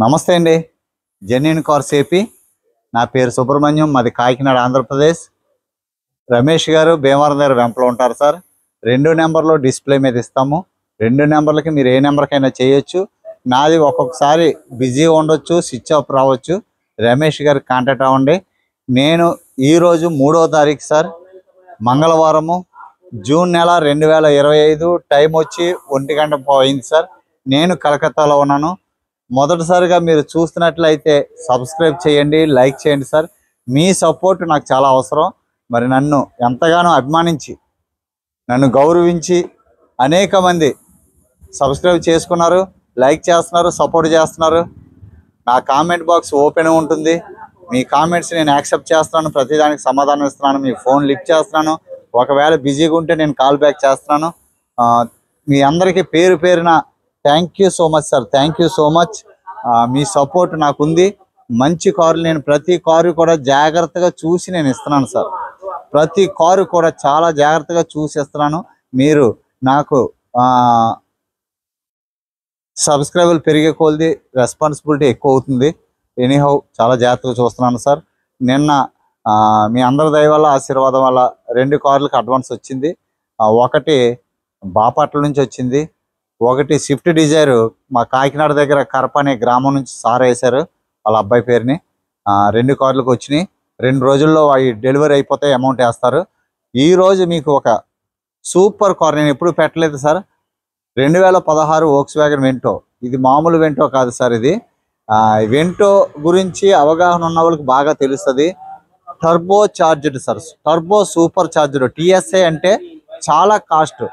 నమస్తే అండి. Genuine cars AP. నా పేరు సుబ్రహ్మణ్యం. మాది కాకినాడ, ఆంధ్రప్రదేశ్. రమేష్ గారు భీమవరం దగ్గర వెంపలో ఉంటారు సార్. 2 నెంబర్లో డిస్ప్లే మీద ఇస్తాము. 2 నెంబర్లకి మీరు ఏ నెంబర్కైనా చేయొచ్చు. నాది ఒక్కొక్కసారి బిజీ ఉండొచ్చు, స్విచ్ ఆఫ్ రావచ్చు. రమేష్ గారికి కాంటాక్ట్ అవ్వండి. నేను ఈరోజు 3వ తారీఖు సార్, మంగళవారము, జూన్ నెల 2025. టైం వచ్చి 1 గంట పోయింది సార్. నేను కలకత్తాలో ఉన్నాను. మొదటిసారిగా మీరు చూస్తున్నట్లయితే సబ్స్క్రైబ్ చేయండి, లైక్ చేయండి సార్. మీ సపోర్ట్ నాకు చాలా అవసరం. మరి నన్ను ఎంతగానో అభిమానించి, నన్ను గౌరవించి అనేక మంది సబ్స్క్రైబ్ చేసుకున్నారు, లైక్ చేస్తున్నారు, సపోర్ట్ చేస్తున్నారు. నా కామెంట్ బాక్స్ ఓపెన్ ఉంటుంది. మీ కామెంట్స్ నేను యాక్సెప్ట్ చేస్తున్నాను, ప్రతిదానికి సమాధానం ఇస్తున్నాను, మీ ఫోన్ లిఫ్ట్ చేస్తున్నాను. ఒకవేళ బిజీగా ఉంటే నేను కాల్ బ్యాక్ చేస్తున్నాను. మీ అందరికీ పేరు పేరున thank you so much sir. Thank you so much. Me support నాకుంది. మంచి కారులు, నేను ప్రతి కారు కూడా జాగ్రత్తగా చూసి నేను ఇస్తున్నాను సార్. ప్రతి కారు కూడా చాలా జాగ్రత్తగా చూసి ఇస్తున్నాను. మీరు నాకు సబ్స్క్రైబర్లు పెరిగే కొలది రెస్పాన్సిబిలిటీ ఎక్కువ అవుతుంది. ఎనీహౌ చాలా జాగ్రత్తగా చూస్తున్నాను సార్. నిన్న మీ అందరి దయ వల్ల, ఆశీర్వాదం వల్ల 2 కార్లకు అడ్వాన్స్ వచ్చింది. ఒకటి బాపట్ల నుంచి వచ్చింది, ఒకటి స్విఫ్ట్ డిజైర్ మా కాకినాడ దగ్గర కరప అనే గ్రామం నుంచి సార్ వేశారు, వాళ్ళ అబ్బాయి పేరుని. 2 కార్లకు వచ్చినాయి. 2 రోజుల్లో అవి డెలివరీ అయిపోతాయి, అమౌంట్ వేస్తారు. ఈరోజు మీకు ఒక సూపర్ కార్ నేను ఎప్పుడు పెట్టలేదు సార్. 2016 Volkswagen Vento. ఇది మామూలు వెంటో కాదు సార్. ఇది వెంటో గురించి అవగాహన ఉన్న వాళ్ళకి బాగా తెలుస్తుంది. Turbo charged sir, turbo super charged. TSI అంటే చాలా కాస్ట్.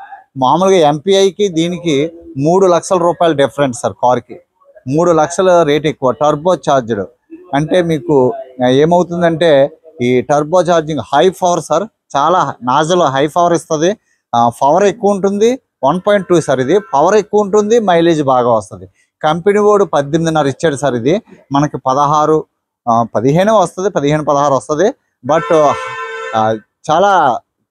మామూలుగా ఎంపీఐకి దీనికి 3 లక్షల రూపాయలు డిఫరెన్స్ సార్. కార్కి 3 లక్షల రేట్ ఎక్కువ. టర్బో చార్జ్డ్ అంటే మీకు ఏమవుతుందంటే, ఈ turbo charging high power sir. చాలా నాజల్ హై పవర్ ఇస్తుంది. పవర్ ఎక్కువ ఉంటుంది. 1.2 సార్. ఇది పవర్ ఎక్కువ ఉంటుంది, మైలేజ్ బాగా వస్తుంది. కంపెనీ వాడు 18.5 ఇచ్చాడు సార్. ఇది మనకి 15 వస్తుంది, 15-16 వస్తుంది. బట్ చాలా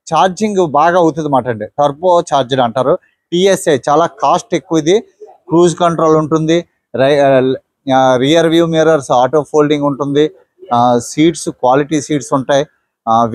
ఛార్జింగ్ బాగా అవుతుంది అన్నమాట అండి. టర్బో ఛార్జర్ అంటారు. టీఎస్ఐ చాలా కాస్ట్ ఎక్కువ. ఇది క్రూజ్ కంట్రోల్ ఉంటుంది, rear view mirrors auto folding ఉంటుంది, సీట్స్ క్వాలిటీ సీట్స్ ఉంటాయి.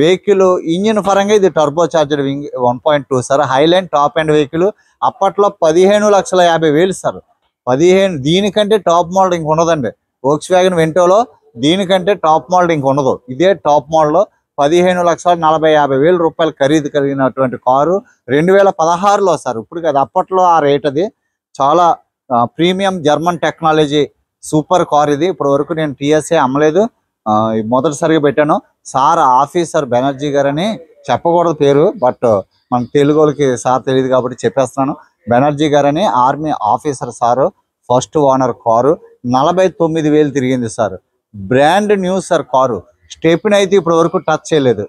వెహికల్ ఇంజిన్ పరంగా ఇది turbo charger 1.2 sir. Highline top and vehicle. అప్పట్లో 15,50,000 సార్. 15. దీనికంటే టాప్ మోడల్ ఇంక ఉండదండి. వోక్స్‌వ్యాగన్ వెంటోలో దీనికంటే టాప్ మోడల్ ఇంక ఉండదు. ఇదే టాప్ మోడల్. 15,40,000-50,000 రూపాయలు ఖరీదు కలిగినటువంటి కారు 2016లో సార్. ఇప్పుడు కదా, అప్పట్లో ఆ రేట్. అది చాలా premium German technology super car ఇది. ఇప్పటి వరకు నేను టీఎస్ఐ అమ్మలేదు, మొదటిసారిగా పెట్టాను. సార్ ఆఫీసర్ బెనర్జీ గారని చెప్పకూడదు పేరు, బట్ మన తెలుగు వాళ్ళకి సార్ తెలియదు కాబట్టి చెప్పేస్తున్నాను. బెనర్జీ గారని army officer sir. First owner car. 49,000 తిరిగింది sir. Brand new sir car. Stepney అయితే ఇప్పటి వరకు టచ్ చేయలేదు.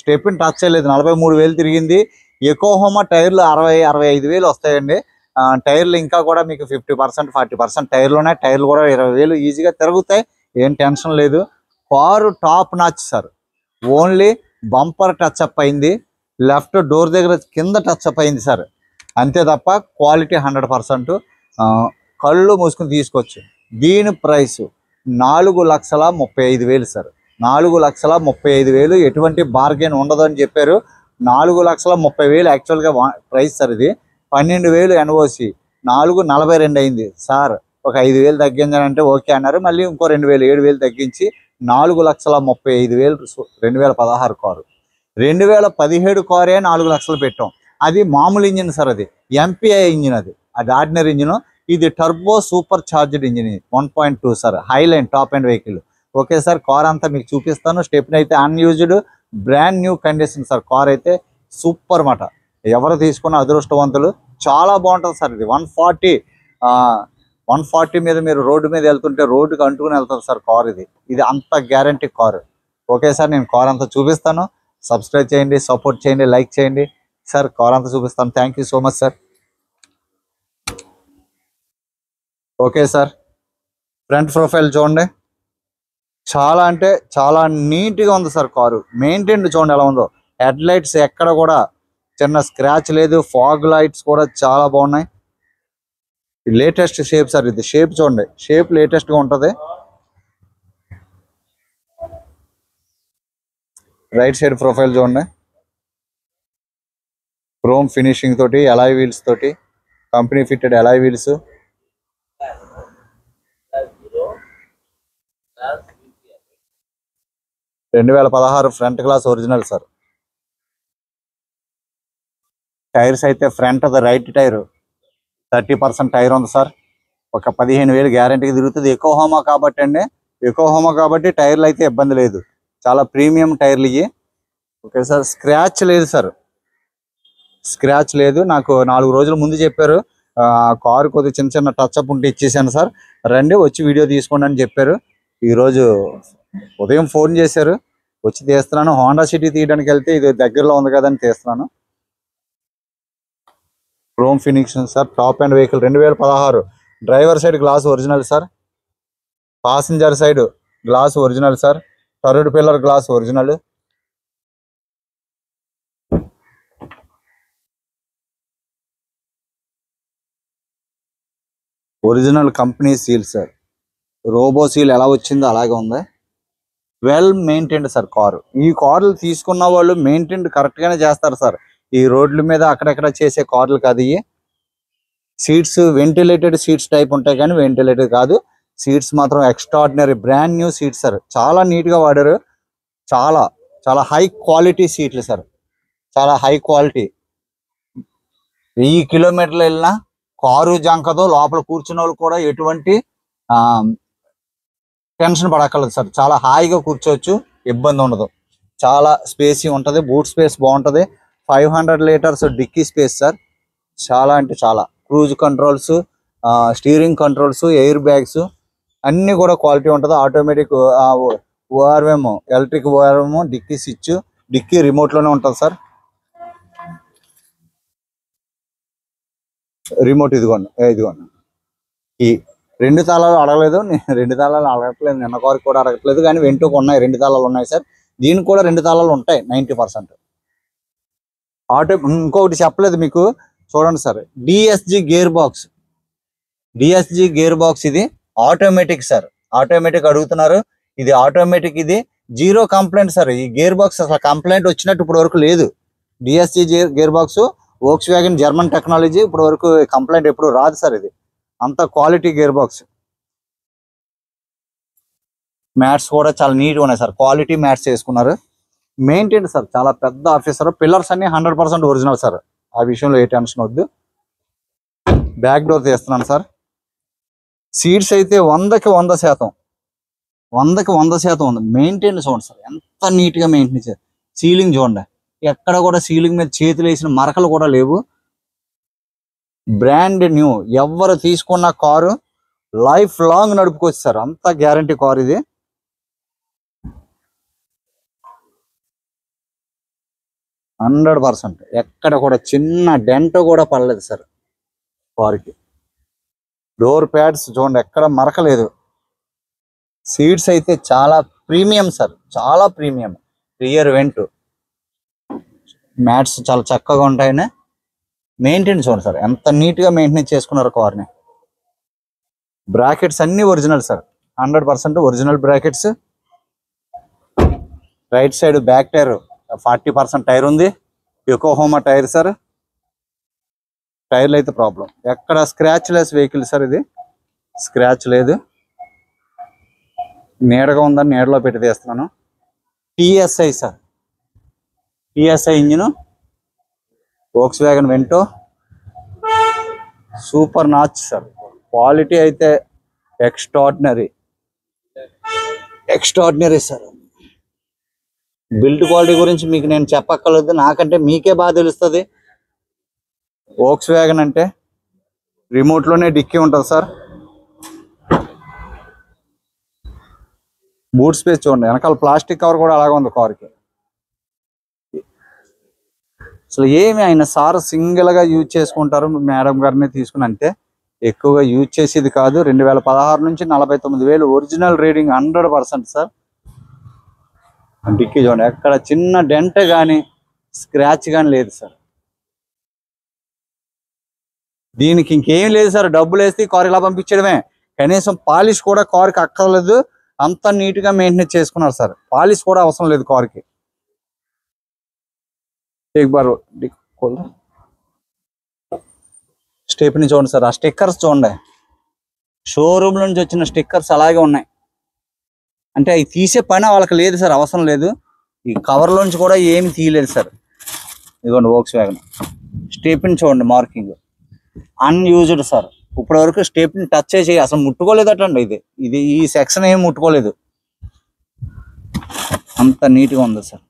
43,000 తిరిగింది. ఎకోహోమా టైర్లు 60-65,000 వస్తాయండి. టైర్లు ఇంకా కూడా మీకు 50%, 40% టైర్లు ఉన్నాయి. టైర్లు కూడా 20,000 ఈజీగా తిరుగుతాయి. ఏం టెన్షన్ లేదు. Car top notch sir. Only bumper touch up అయింది, లెఫ్ట్ డోర్ దగ్గర కింద టచ్అప్ అయింది సార్. అంతే తప్ప క్వాలిటీ 100%. కళ్ళు మూసుకుని తీసుకోవచ్చు. దీని ప్రైస్ 4,35,000 సార్. 4,35,000. ఎటువంటి బార్గెన్ ఉండదని చెప్పారు. 4,30,000 యాక్చువల్గా ప్రైస్ సార్. ఇది 12,000 ఎన్ఓసి. 4,42 అయింది సార్. ఒక 5,000 తగ్గించాలంటే ఓకే అన్నారు. మళ్ళీ ఇంకో 2,000, 7,000 తగ్గించి 4,35,000 2016 కారు. 2017 కారే 4 లక్షలు పెట్టాం. అది మామూలు ఇంజిన్ సార్. అది ఎంపీఐ ఇంజిన్. అది ఆర్డినరీ ఇంజిన్. ఇది turbo super charged engine 1.2 sir. Highline top and vehicle. Okay sir. Car అంతా మీకు చూపిస్తాను. స్టెప్ని అయితే unused, brand new condition sir. Car అయితే సూపర్ మాట. ఎవరు తీసుకున్న అదృష్టవంతులు. చాలా బాగుంటుంది సార్. ఇది 140 మీద మీరు రోడ్డు మీద వెళ్తుంటే రోడ్డుకి అంటుకుని వెళ్తుంది సార్ కార్. ఇది అంత గ్యారంటీ కారు. Okay sir. నేను కార్ అంతా చూపిస్తాను. సబ్స్క్రైబ్ చేయండి, సపోర్ట్ చేయండి, లైక్ చేయండి సార్. కార్ అంతా చూపిస్తాను. Thank you so much sir. Okay sir. Front profile చూడండి. చాలా అంటే చాలా నీట్గా ఉంది సార్ కారు. మెయింటైన్ చూడండి ఎలా ఉందో. హెడ్ లైట్స్ ఎక్కడ కూడా చిన్న స్క్రాచ్ లేదు. ఫాగ్ లైట్స్ కూడా చాలా బాగున్నాయి. లేటెస్ట్ షేప్ సార్, ఇది షేప్ చూడండి, షేప్ లేటెస్ట్ గా ఉంటది. రైట్ సైడ్ ప్రొఫైల్ చూడండి, క్రోమ్ ఫినిషింగ్ తోటి, అలాయ్ వీల్స్ తోటి, company fitted alloy wheels. 2016 front glass original sir. Tyres అయితే ఫ్రంట్ రైట్ టైర్ 30% టైర్ ఉంది సార్. ఒక 15,000 గ్యారంటీకి తిరుగుతుంది. ఎకో హోమా కాబట్టి అండి, ఎకో హోమా కాబట్టి టైర్లు అయితే ఇబ్బంది లేదు. చాలా ప్రీమియం టైర్లు ఇవి. Okay sir. స్క్రాచ్ లేదు సార్, స్క్రాచ్ లేదు. నాకు 4 రోజుల ముందు చెప్పారు, కారు కొద్దిగా చిన్న చిన్న టచ్అప్ ఉంటే ఇచ్చేసాను సార్, రండి వచ్చి వీడియో తీసుకోండి అని చెప్పారు. ఈరోజు ఉదయం ఫోన్ చేశారు, వచ్చి తీస్తున్నాను. హోండా సిటీ తీయడానికి వెళ్తే ఇది దగ్గరలో ఉంది కదా అని తీస్తున్నాను. Chrome finishing sir, top and vehicle 2016. Driver side glass original sir, passenger side glass original sir, third pillar glass original. Original company seal sir, robo seal ఎలా వచ్చిందో అలాగే ఉంది. Well maintained sir car. ఈ కార్లు తీసుకున్న వాళ్ళు మెయింటైన్డ్ కరెక్ట్ గానే చేస్తారు సార్. ఈ రోడ్ల మీద అక్కడెక్కడ చేసే కార్లు కాదు ఇవి. సీట్స్ వెంటిలేటెడ్ సీట్స్ టైప్ ఉంటాయి కానీ వెంటిలేటెడ్ కాదు. సీట్స్ మాత్రం extraordinary brand new seats sir. చాలా నీట్ గా వాడారు. చాలా చాలా హై క్వాలిటీ సీట్లు సార్, చాలా హై క్వాలిటీ. 1000 కిలోమీటర్లు వెళ్ళినా కారు జంకతో, లోపల కూర్చున్న వాళ్ళు కూడా ఎటువంటి టెన్షన్ పడక్కర్లేదు సార్. చాలా హాయిగా కూర్చోవచ్చు, ఇబ్బంది ఉండదు. చాలా స్పేసీ ఉంటుంది, బూట్ స్పేస్ బాగుంటుంది. 500 లీటర్స్ డిక్కీ స్పేస్ సార్. చాలా అంటే చాలా. Cruise controls, steering controls, air bags అన్నీ కూడా క్వాలిటీ ఉంటుంది. Automatic ORM, electric ORM, dickey switch, dickey రిమోట్లోనే ఉంటుంది సార్. రిమోట్ ఇదిగోండి, ఇదిగోండి. ఈ 2 తాళాలు అడగలేదు, 2 తాళాలు అడగట్లేదు. నిన్న కారు కూడా అడగట్లేదు, కానీ వెంటూకు ఉన్నాయి, 2 తాళాలు ఉన్నాయి సార్. దీనికి కూడా 2 తాళాలు ఉంటాయి 90%. ఇంకొకటి చెప్పలేదు మీకు, చూడండి sir. DSG gear box, DSG gear box ఇది ఆటోమేటిక్ సార్. ఆటోమేటిక్ అడుగుతున్నారు, ఇది ఆటోమేటిక్. ఇది 0 కంప్లైంట్ సార్. ఈ గేర్ బాక్స్ అసలు కంప్లైంట్ వచ్చినట్టు ఇప్పటి వరకు లేదు. DSG gear box, Volkswagen German technology. ఇప్పటి వరకు కంప్లైంట్ ఎప్పుడు రాదు సార్. ఇది అంత క్వాలిటీ గేర్ బాక్స్. మ్యాట్స్ కూడా చాలా నీట్గా ఉన్నాయి సార్, క్వాలిటీ మ్యాట్స్ వేసుకున్నారు. మెయింటైన్ సార్, చాలా పెద్ద ఆఫీసర్. పిల్లర్స్ అన్ని 100% ఒరిజినల్ సార్, ఆ విషయంలో ఏ టెన్షన్ వద్దు. బ్యాక్ డోర్ తీస్తున్నాను సార్. సీట్స్ అయితే 100కి 100%, 100కి 100% ఉంది. మెయింటైన్ చూడండి సార్, ఎంత నీట్గా మెయింటైన్ చేశారు. సీలింగ్ చూడండి, ఎక్కడ కూడా సీలింగ్ మీద చేతులు వేసిన మరకలు కూడా లేవు. Brand new. ఎవరు తీసుకున్న కారు లైఫ్ లాంగ్ నడుపుకోవచ్చు సార్, అంత గ్యారంటీ కారు ఇది. హండ్రెడ్ 100%. ఎక్కడ కూడా చిన్న డెంట్ కూడా పడలేదు సార్ కారుకి. డోర్ ప్యాడ్స్ చూడండి, ఎక్కడ మరకలేదు. సీట్స్ అయితే చాలా ప్రీమియం సార్, చాలా ప్రీమియం. రియర్ వెంట్, మ్యాట్స్ చాలా చక్కగా ఉంటాయని. మెయింటైన్ చూడండి సార్, ఎంత నీట్గా మెయింటైన్ చేసుకున్నారు కార్ని. బ్రాకెట్స్ అన్ని original sir, 100% original brackets. Right side back tyre 40% tyre ఉంది. Yokohama tyre sir. టైర్లు అయితే ప్రాబ్లం, ఎక్కడ స్క్రాచ్ లెస్ వెహికల్ సార్ ఇది. స్క్రాచ్ లేదు. నీడగా ఉందని నీడలో పెట్టి తీస్తున్నాను. TSI sir, TSI engine, Volkswagen Vento. Super notch sir, quality అయితే extraordinary, extraordinary sir. Build quality గురించి మీకు నేను చెప్పక్కర్లేదు, నాకంటే మీకే బాగా తెలుస్తుంది. వోక్స్ వ్యాగన్ అంటే రిమోట్లోనే డిక్కీ ఉంటుంది సార్. బూట్ స్పేస్ చూడండి, వెనకాల ప్లాస్టిక్ కవర్ కూడా అలాగే ఉంది కార్కి. అసలు ఏమి ఆయన సార్ సింగిల్గా యూజ్ చేసుకుంటారు, మేడం గారిని తీసుకుని అంతే. ఎక్కువగా యూజ్ చేసేది కాదు. 2016 నుంచి 49,000 ఒరిజినల్ రీడింగ్, 100% సార్. డిక్కీ చూడండి, ఎక్కడ చిన్న డెంట్ కానీ స్క్రాచ్ కానీ లేదు సార్. దీనికి ఇంకేం లేదు సార్, డబ్బులు వేస్తే కారు ఇలా పంపించడమే. కనీసం పాలిష్ కూడా కారుకి అక్కర్లేదు, అంత నీట్ గా మెయింటైన్ చేసుకున్నారు సార్. పాలిష్ కూడా అవసరం లేదు కారుకి. స్టెప్ని చూడండి సార్, ఆ స్టిక్కర్స్ చూడండి, షోరూమ్ నుంచి వచ్చిన స్టిక్కర్స్ అలాగే ఉన్నాయి. అంటే అవి తీసే పని వాళ్ళకి లేదు సార్, అవసరం లేదు. ఈ కవర్లోంచి కూడా ఏమి తీయలేదు సార్. ఇదిగోండి వోక్స్వ్యాగన్ స్టెప్ని చూడండి, మార్కింగ్ అన్యూజ్డ్ సార్. ఇప్పటి వరకు స్టెప్ని టచ్ చేసి అసలు ముట్టుకోలేదటండి. ఇది ఈ సెక్షన్ ఏం ముట్టుకోలేదు, అంత నీట్గా ఉంది సార్.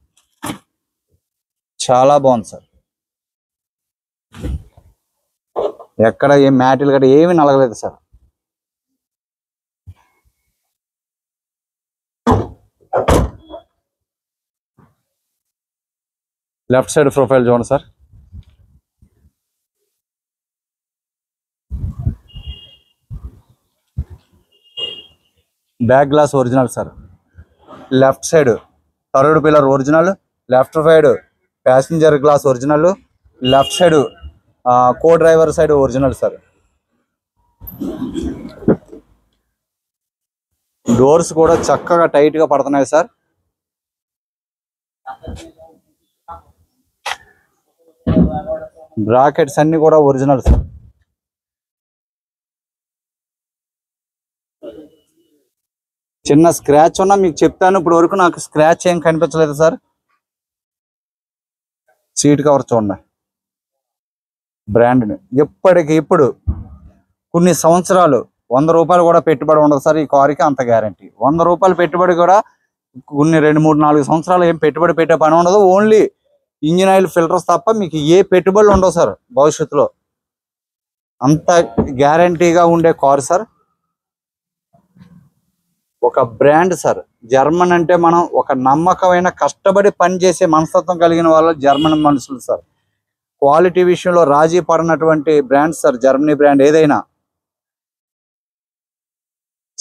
చాలా బాగుంది సార్. ఎక్కడ ఏం మ్యాటిల్ గట్రా ఏమీ నలగలేదు సార్. లెఫ్ట్ సైడ్ ప్రొఫైల్ చూడండి sir. Back glass original sir. Left side third pillar original, left side passenger glass original, left side కో driver side original sir. Doors కూడా చక్కగా టైట్ గా పడుతున్నాయి సార్. బ్రాకెట్స్ అన్ని కూడా ఒరిజినల్ సార్. చిన్న scratch ఉన్నా మీకు చెప్తాను, ఇప్పుడు వరకు నాకు స్క్రాచ్ ఏం కనిపించలేదు సార్. సీట్ కవర్ చూడండి, బ్రాండ్ ఎప్పటికిప్పుడు కొన్ని సంవత్సరాలు 100 రూపాయలు కూడా పెట్టుబడి ఉండదు సార్ ఈ కారుకి, అంత గ్యారంటీ. 100 రూపాయలు పెట్టుబడి కూడా కొన్ని 2, 3, 4 సంవత్సరాలు ఏం పెట్టుబడి పెట్టే పని ఉండదు. ఓన్లీ ఇంజిన్ ఆయిల్ ఫిల్టర్స్ తప్ప మీకు ఏ పెట్టుబడులు ఉండవు సార్ భవిష్యత్తులో. అంత గ్యారంటీగా ఉండే కారు సార్. ఒక బ్రాండ్ సార్. జర్మన్ అంటే మనం ఒక నమ్మకమైన కష్టపడి పనిచేసే మనస్తత్వం కలిగిన వాళ్ళు జర్మన్ మనుషులు సార్. క్వాలిటీ విషయంలో రాజీ పడినటువంటి బ్రాండ్ సార్ జర్మనీ బ్రాండ్ ఏదైనా.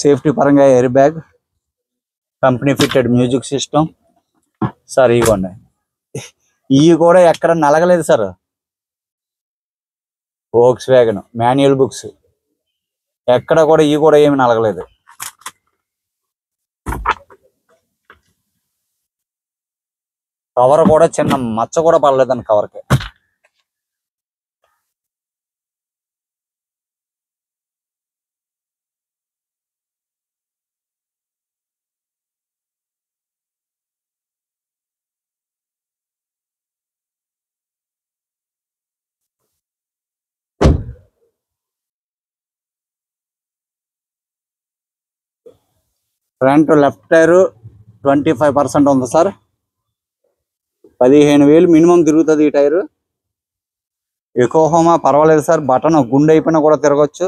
సేఫ్టీ పరంగా air bag, company fitted music system sir. ఇవ్వండి, ఇవి కూడా ఎక్కడ నలగలేదు సార్. వోక్స్వ్యాగన్ మాన్యువల్ బుక్స్ ఎక్కడ కూడా ఇవి కూడా ఏమి నలగలేదు. కవర్ కూడా చిన్న మచ్చ కూడా పడలేదండి కవర్కి. ఫ్రంట్ లెఫ్ట్ టైర్ 25% ఉంది సార్. 15,000 మినిమం తిరుగుతుంది ఈ టైరు. ఎకోహోమా పర్వాలేదు సార్, బటన్ గుండె అయిపోయినా కూడా తిరగచ్చు.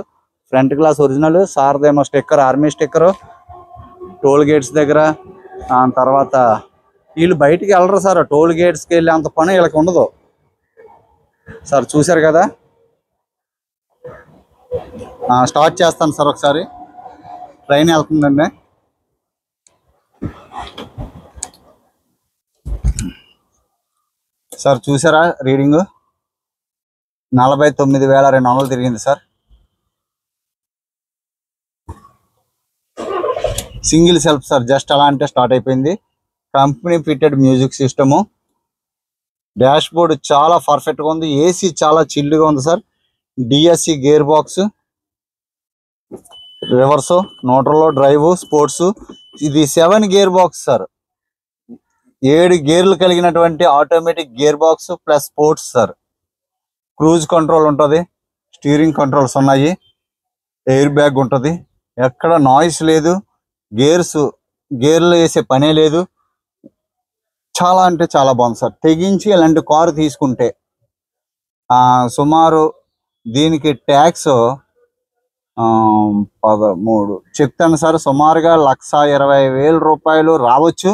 ఫ్రంట్ గ్లాస్ ఒరిజినల్, సార్దేమో sticker, army sticker. Toll gates దగ్గర తర్వాత వీళ్ళు బయటికి వెళ్ళరు సార్, టోల్ గేట్స్కి వెళ్ళి అంత పని వీళ్ళకి ఉండదు సార్. చూశారు కదా, స్టార్ట్ చేస్తాను సార్ ఒకసారి. ట్రైన్ వెళ్తుందండి. సార్ చూసారా రీడింగ్ 49,200 తిరిగింది sir. Single self sir, just అలా అంటే స్టార్ట్ అయిపోయింది. Company fitted music system. Dash board చాలా పర్ఫెక్ట్గా ఉంది. ఏసీ చాలా చిల్లుగా ఉంది sir. DSC gear box, reverse, neutral, drive, sports. ఇది 7 గేర్ బాక్స్ సార్. 7 గేర్లు కలిగినటువంటి automatic gear box plus sports sir. Cruise control ఉంటుంది, స్టీరింగ్ కంట్రోల్స్ ఉన్నాయి, ఎయిర్ బ్యాగ్ ఉంటుంది, ఎక్కడ నాయిస్ లేదు, గేర్లు వేసే పనే లేదు. చాలా అంటే చాలా బాగుంది సార్. తెగించి ఇలాంటి కారు తీసుకుంటే సుమారు దీనికి ట్యాక్స్ 13 చెప్తాను సార్. సుమారుగా 1,20,000 రూపాయలు రావచ్చు.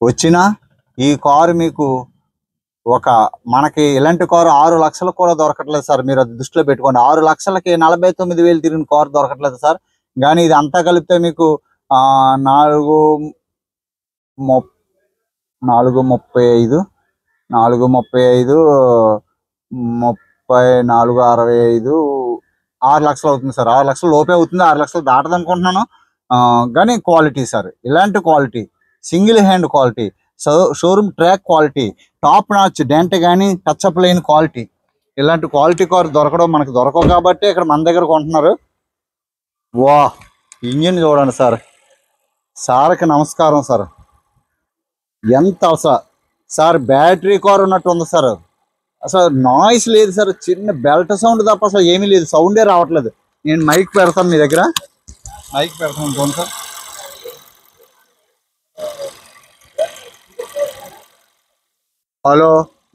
వచ్చినా ఈ కారు మీకు మనకి ఇలాంటి కారు 6 లక్షలకు కూడా దొరకట్లేదు సార్. మీరు అది దృష్టిలో పెట్టుకోండి. 6 లక్షలకి 49,000 తిరిగిన కారు దొరకట్లేదు సార్. కానీ ఇది అంతా కలిపితే మీకు 4,35 465 6 లక్షలు అవుతుంది సార్. 6 లక్షల లోపే అవుతుంది, 6 లక్షలు దాటదు అనుకుంటున్నాను. కానీ క్వాలిటీ సార్, ఇలాంటి quality, single hand quality, showroom track quality, top notch dent కానీ టచ్అప్ లేని క్వాలిటీ, ఇలాంటి క్వాలిటీ కార్ దొరకడం మనకు దొరకవు కాబట్టి ఇక్కడ మన దగ్గర కొంటున్నారు. వా, ఇంజిన్ చూడండి సార్. సార్కి నమస్కారం సార్. ఎంత సార్ బ్యాటరీ కార్ ఉన్నట్టు ఉంది సార్. అసలు నాయిస్ లేదు సార్, చిన్న బెల్ట్ సౌండ్ తప్ప అసలు ఏమీ లేదు, సౌండే రావట్లేదు. నేను మైక్ పెడతాను, మీ దగ్గర మైక్ పెడతాను చూడండి సార్. హలో,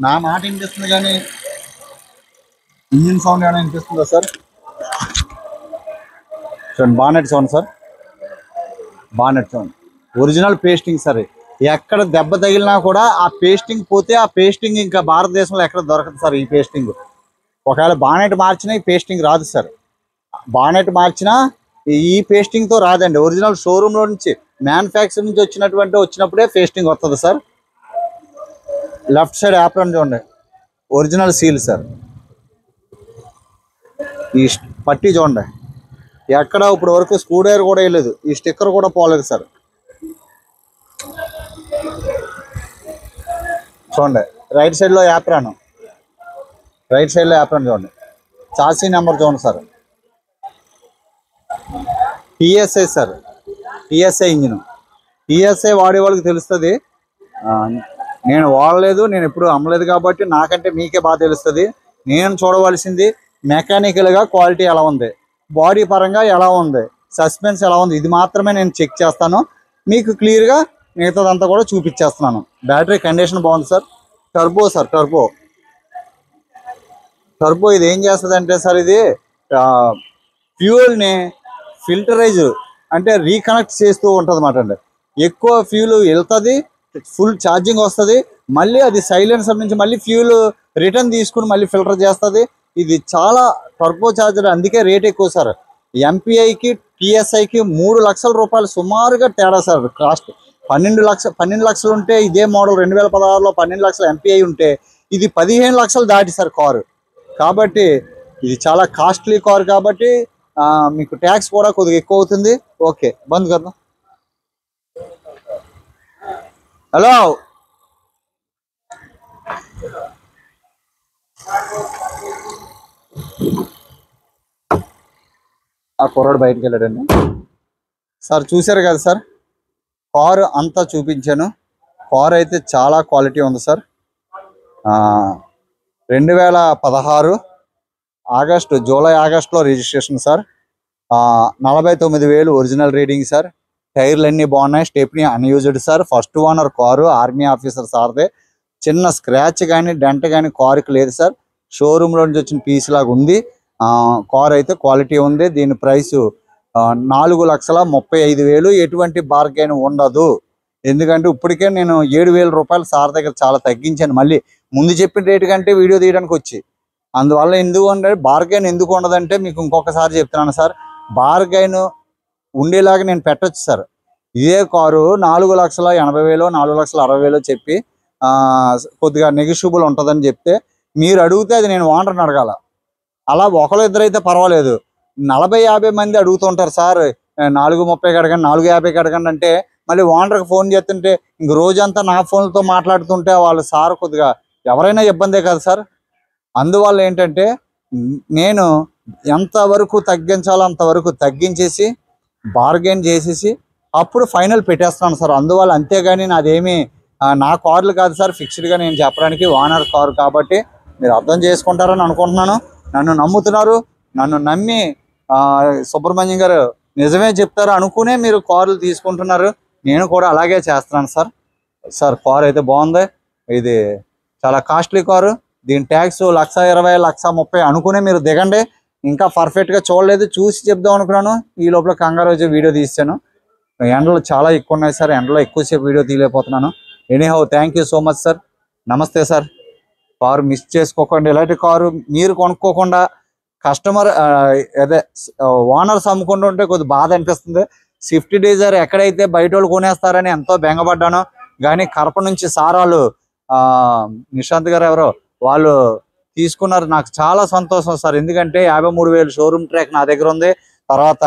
నా మాట వినిపిస్తుంది కానీ ఇంజిన్ సౌండ్ ఏమైనా వినిపిస్తుందా సార్? చూడండి, bonnet sound sir, bonnet sound original pasting sir. ఎక్కడ దెబ్బ తగిలినా కూడా ఆ పేస్టింగ్ పోతే ఆ పేస్టింగ్ ఇంకా భారతదేశంలో ఎక్కడ దొరకదు సార్. ఈ పేస్టింగ్ ఒకవేళ బానెట్ మార్చినా ఈ పేస్టింగ్ రాదు సార్. బానెట్ మార్చినా ఈ పేస్టింగ్తో రాదండి. ఒరిజినల్ షోరూంలో నుంచి, మ్యానుఫ్యాక్చర్ నుంచి వచ్చినప్పుడే పేస్టింగ్ వస్తుంది సార్. లెఫ్ట్ సైడ్ యాప్రాన్ చూడండి, ఒరిజినల్ సీల్ సార్. ఈ పట్టీ చూడండి, ఎక్కడ ఇప్పుడు వరకు స్క్రూ డ్రైవర్ కూడా వేయలేదు, ఈ స్టిక్కర్ కూడా పోలేదు సార్. చూడండి, రైట్ సైడ్లో యాప్రాన్, రైట్ సైడ్లో యాప్రాన్ చూడండి. చాసీ నెంబర్ చూడండి sir. TSI sir, TSI engine. TSI వాడే వాళ్ళకి తెలుస్తుంది, నేను వాడలేదు, నేను ఎప్పుడు అమ్మలేదు కాబట్టి నాకంటే మీకే బాగా తెలుస్తుంది. నేను చూడవలసింది మెకానికల్గా క్వాలిటీ ఎలా ఉంది, బాడీ పరంగా ఎలా ఉంది, సస్పెన్స్ ఎలా ఉంది, ఇది మాత్రమే నేను చెక్ చేస్తాను. మీకు క్లియర్గా మిగతాదంతా కూడా చూపించేస్తున్నాను. బ్యాటరీ కండిషన్ బాగుంది సార్. టర్బో సార్, టర్బో ఇది ఏం చేస్తుంది అంటే సార్, ఇది ఫ్యూయల్ని ఫిల్టరైజ్ అంటే రీకనెక్ట్ చేస్తూ ఉంటుంది అన్నమాట అండి. ఎక్కువ ఫ్యూల్ వెళ్తుంది, ఫుల్ ఛార్జింగ్ వస్తుంది, మళ్ళీ అది సైలెన్సర్ నుంచి మళ్ళీ ఫ్యూల్ రిటర్న్ తీసుకుని మళ్ళీ ఫిల్టర్ చేస్తుంది. ఇది చాలా టర్బో చార్జర్, అందుకే రేట్ ఎక్కువ సార్. ఎంపీఐకి టీఎస్ఐకి 3 లక్షల రూపాయలు సుమారుగా తేడా సార్. కాస్ట్ 12 లక్షలు ఉంటే ఇదే మోడల్ 2016లో 12 లక్షల ఎంపీఐ ఉంటే ఇది 15 లక్షలు దాటి సార్ కారు. కాబట్టి ఇది చాలా కాస్ట్లీ కార్ కాబట్టి మీకు ట్యాక్స్ కూడా కొద్దిగా ఎక్కువ అవుతుంది. ఓకే, బంద్ కదా. హలో, ఆ కుర్రాడు బయటికి వెళ్ళాడండి సార్. చూశారు కదా సార్, కారు అంతా చూపించాను. కారు అయితే చాలా క్వాలిటీ ఉంది సార్. 2016 జూలై ఆగస్టులో registration sir. 49,000 original reading sir. టైర్లు అన్నీ బాగున్నాయి, stepney unused sir. First owner car, army officer సార్దే. చిన్న స్క్రాచ్ కానీ డెంట్ కానీ కారుకి లేదు సార్. షోరూంలో నుంచి వచ్చిన పీస్ లాగా ఉంది. కారు అయితే క్వాలిటీ ఉంది. దీని ప్రైసు 4,35,000. ఎటువంటి బార్గెన్ ఉండదు, ఎందుకంటే ఇప్పటికే నేను 7,000 రూపాయలు సార్ దగ్గర చాలా తగ్గించాను. మళ్ళీ ముందు చెప్పిన రేటు కంటే వీడియో తీయడానికి వచ్చి, అందువల్ల ఎందుకు అంటే బార్గెన్ ఎందుకు ఉండదంటే మీకు ఇంకొకసారి చెప్తున్నాను సార్. బార్గెన్ ఉండేలాగా నేను పెట్టచ్చు సార్. ఇదే కారు 4,80,000 4,60,000 చెప్పి కొద్దిగా నెగిషియబుల్ ఉంటుందని చెప్తే మీరు అడిగితే అది నేను ఓనర్ని అడగాల. అలా ఒకరు ఇద్దరు అయితే పర్వాలేదు, 40-50 మంది అడుగుతుంటారు సార్. 4,30కి అడగండి, 4,50కి అడగండి అంటే మళ్ళీ ఓనర్కి ఫోన్ చేస్తుంటే ఇంక రోజంతా నా ఫోన్లతో మాట్లాడుతుంటే వాళ్ళు సార్ కొద్దిగా ఎవరైనా ఇబ్బందే కదా సార్. అందువల్ల ఏంటంటే నేను ఎంతవరకు తగ్గించాలో అంతవరకు తగ్గించేసి బార్గెన్ చేసేసి అప్పుడు ఫైనల్ పెట్టేస్తున్నాను సార్. అందువల్ల, అంతేగాని నాదేమీ నా కార్లు కాదు సార్, ఫిక్స్డ్గా నేను చెప్పడానికి ఓనర్ కారు కాబట్టి మీరు అర్థం చేసుకుంటారని అనుకుంటున్నాను. నన్ను నమ్ముతున్నారు, నన్ను నమ్మి సుబ్రహ్మణ్యం గారు నిజమే చెప్తారు అనుకునే మీరు కార్లు తీసుకుంటున్నారు. నేను కూడా అలాగే చేస్తున్నాను సార్. సార్ కారు అయితే బాగుంది, ఇది చాలా కాస్ట్లీ కారు. దీని ట్యాక్స్ 1,20,000 1,30,000 అనుకునే మీరు దిగండి. ఇంకా పర్ఫెక్ట్గా చూడలేదు, చూసి చెప్దాం అనుకున్నాను. ఈ లోపల కంగారు వచ్చి వీడియో తీసాను. ఎండలు చాలా ఎక్కువ ఉన్నాయి సార్, ఎండలో ఎక్కువసేపు వీడియో తీయలేకపోతున్నాను. Anyhow thank you so much sir. నమస్తే సార్. కారు మిస్ చేసుకోకండి. ఇలాంటి కారు మీరు కొనుక్కోకుండా కస్టమర్ అదే ఓనర్స్ అమ్ముకుంటుంటే కొద్దిగా బాధ అనిపిస్తుంది. స్విఫ్ట్ డిజైర్ ఎక్కడైతే బయట వాళ్ళు కొనేస్తారని ఎంతో బెంగపడ్డాను, కానీ కడప నుంచి సారాలు నిశాంత్ గారు ఎవరో వాళ్ళు తీసుకున్నారు. నాకు చాలా సంతోషం సార్, ఎందుకంటే 53,000 షోరూమ్ ట్రాక్ నా దగ్గర ఉంది. తర్వాత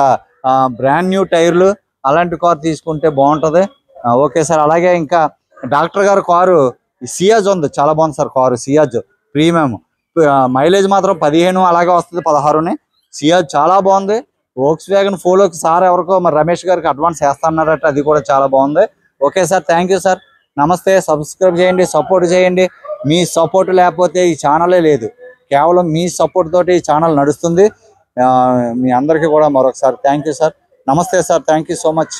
బ్రాండ్ న్యూ టైర్లు, అలాంటి కారు తీసుకుంటే బాగుంటుంది. Okay sir. అలాగే ఇంకా డాక్టర్ గారు కారు సియాజ్ ఉంది, చాలా బాగుంది sir car. Ciaz premium, mileage మాత్రం 15 అలాగే వస్తుంది, 16ని. సియాజ్ చాలా బాగుంది. వోక్స్ వ్యాగన్ పోలోకి సార్ ఎవరికో మరి రమేష్ గారికి అడ్వాన్స్ వేస్తాన్నారట, అది కూడా చాలా బాగుంది. Okay sir, thank you sir. నమస్తే. సబ్స్క్రైబ్ చేయండి, సపోర్ట్ చేయండి. మీ సపోర్ట్ లేకపోతే ఈ ఛానలే లేదు. కేవలం మీ సపోర్ట్ తోటి ఈ ఛానల్ నడుస్తుంది. మీ అందరికీ కూడా మరొకసారి థ్యాంక్ యూ సార్. నమస్తే sir, thank you so much.